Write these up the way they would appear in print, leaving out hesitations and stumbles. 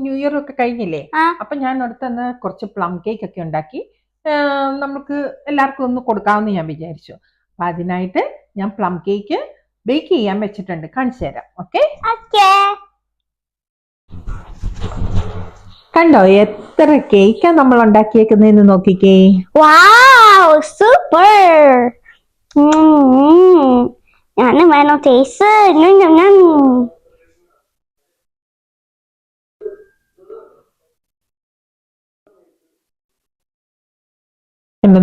New year ഒക്കെ കഴിഞ്ഞില്ലേ, അപ്പൊ ഞാൻ അടുത്തന്ന് കുറച്ച് പ്ലം കേക്ക് ഒക്കെ ഉണ്ടാക്കി നമുക്ക് എല്ലാവർക്കും ഒന്ന് കൊടുക്കാമെന്ന് ഞാൻ വിചാരിച്ചു. അപ്പൊ അതിനായിട്ട് ഞാൻ പ്ലം കേക്ക് ബേക്ക് ചെയ്യാൻ വെച്ചിട്ടുണ്ട്, കാണിച്ചു തരാം. ഓക്കെ, കണ്ടോ എത്ര കേക്കാ നമ്മൾ ഉണ്ടാക്കിയേക്കുന്നതെന്ന് നോക്കിക്കേ. വാവ്, സൂപ്പർ. ഞാനും വേണം ടേസ്റ്റ്.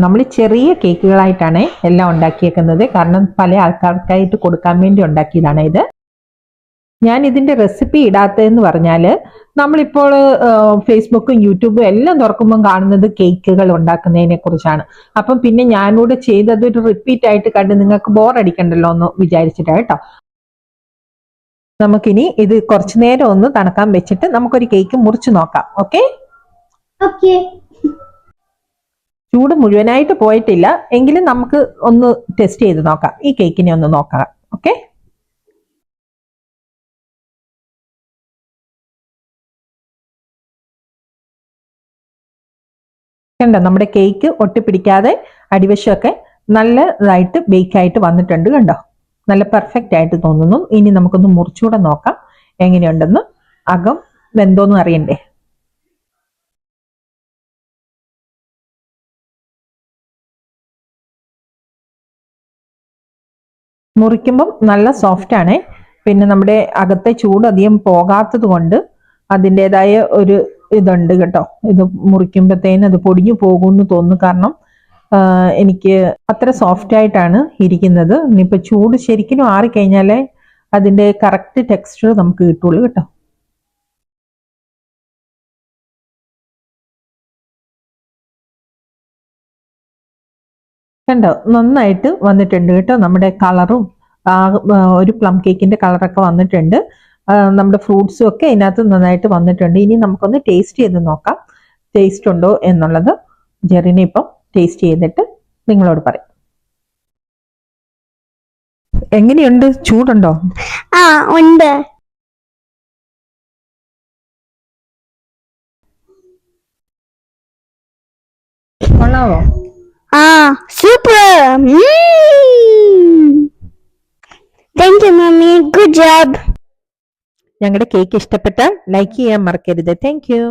നമ്മൾ ചെറിയ കേക്കുകളായിട്ടാണ് എല്ലാം ഉണ്ടാക്കിയേക്കുന്നത്, കാരണം പല ആൾക്കാർക്കായിട്ട് കൊടുക്കാൻ വേണ്ടി ഉണ്ടാക്കിയതാണ് ഇത്. ഞാൻ ഇതിന്റെ റെസിപ്പി ഇടാത്തതെന്ന് പറഞ്ഞാൽ നമ്മളിപ്പോൾ ഫേസ്ബുക്കും യൂട്യൂബും എല്ലാം തുറക്കുമ്പോൾ കാണുന്നത് കേക്കുകൾ ഉണ്ടാക്കുന്നതിനെ കുറിച്ചാണ്. അപ്പം പിന്നെ ഞാനിവിടെ ചെയ്തത് ഒരു റിപ്പീറ്റ് ആയിട്ട് കണ്ട് നിങ്ങൾക്ക് ബോർ അടിക്കണ്ടല്ലോ എന്ന് വിചാരിച്ചിട്ടാണ് കേട്ടോ. നമുക്കിനി ഇത് കുറച്ചു നേരം ഒന്ന് തണുക്കാൻ വെച്ചിട്ട് നമുക്കൊരു കേക്ക് മുറിച്ച് നോക്കാം. ഓക്കെ, ചൂട് മുഴുവനായിട്ട് പോയിട്ടില്ല എങ്കിലും നമുക്ക് ഒന്ന് ടെസ്റ്റ് ചെയ്ത് നോക്കാം. ഈ കേക്കിനെ ഒന്ന് നോക്കാം. ഓക്കെ, കണ്ടോ നമ്മുടെ കേക്ക് ഒട്ടിപ്പിടിക്കാതെ അടിവശമൊക്കെ നല്ലതായിട്ട് ബേക്കായിട്ട് വന്നിട്ടുണ്ട്. കണ്ടോ, നല്ല പെർഫെക്റ്റ് ആയിട്ട് തോന്നുന്നു. ഇനി നമുക്കൊന്ന് മുറിച്ചുകൂടെ നോക്കാം എങ്ങനെയുണ്ടെന്ന്. അകം വെന്തോന്നും അറിയണ്ടേ. മുറിക്കുമ്പം നല്ല സോഫ്റ്റ് ആണ്. പിന്നെ നമ്മുടെ അകത്തെ ചൂട് അധികം പോകാത്തത് കൊണ്ട് അതിൻ്റെതായ ഒരു ഇതുണ്ട് കേട്ടോ. ഇത് മുറിക്കുമ്പോഴത്തേന് അത് പൊടിഞ്ഞു പോകുമെന്ന് തോന്നുന്നു, കാരണം എനിക്ക് അത്ര സോഫ്റ്റ് ആയിട്ടാണ് ഇരിക്കുന്നത്. ഇനിയിപ്പോൾ ചൂട് ശരിക്കും ആറിക്കഴിഞ്ഞാലേ അതിൻ്റെ കറക്റ്റ് ടെക്സ്ചർ നമുക്ക് കിട്ടുള്ളൂ കേട്ടോ. കണ്ടോ, നന്നായിട്ട് വന്നിട്ടുണ്ട് കേട്ടോ. നമ്മുടെ കളറും ഒരു പ്ലം കേക്കിന്റെ കളറൊക്കെ വന്നിട്ടുണ്ട്. നമ്മുടെ ഫ്രൂട്ട്സും ഒക്കെ ഇതിനകത്ത് നന്നായിട്ട് വന്നിട്ടുണ്ട്. ഇനി നമുക്കൊന്ന് ടേസ്റ്റ് ചെയ്ത് നോക്കാം ടേസ്റ്റ് ഉണ്ടോ എന്നുള്ളത്. ജെറിനെ ഇപ്പം ടേസ്റ്റ് ചെയ്തിട്ട് നിങ്ങളോട് പറയാം. എങ്ങനെയുണ്ട്, ചൂടുണ്ടോ? ഉണ്ട്. കൊള്ളാവോ? Super. Thank you mummy, good job. ഞങ്ങളുടെ കേക്ക് ഇഷ്ടപ്പെട്ടാൽ ലൈക്ക് ചെയ്യാൻ മറക്കരുത്. Thank you.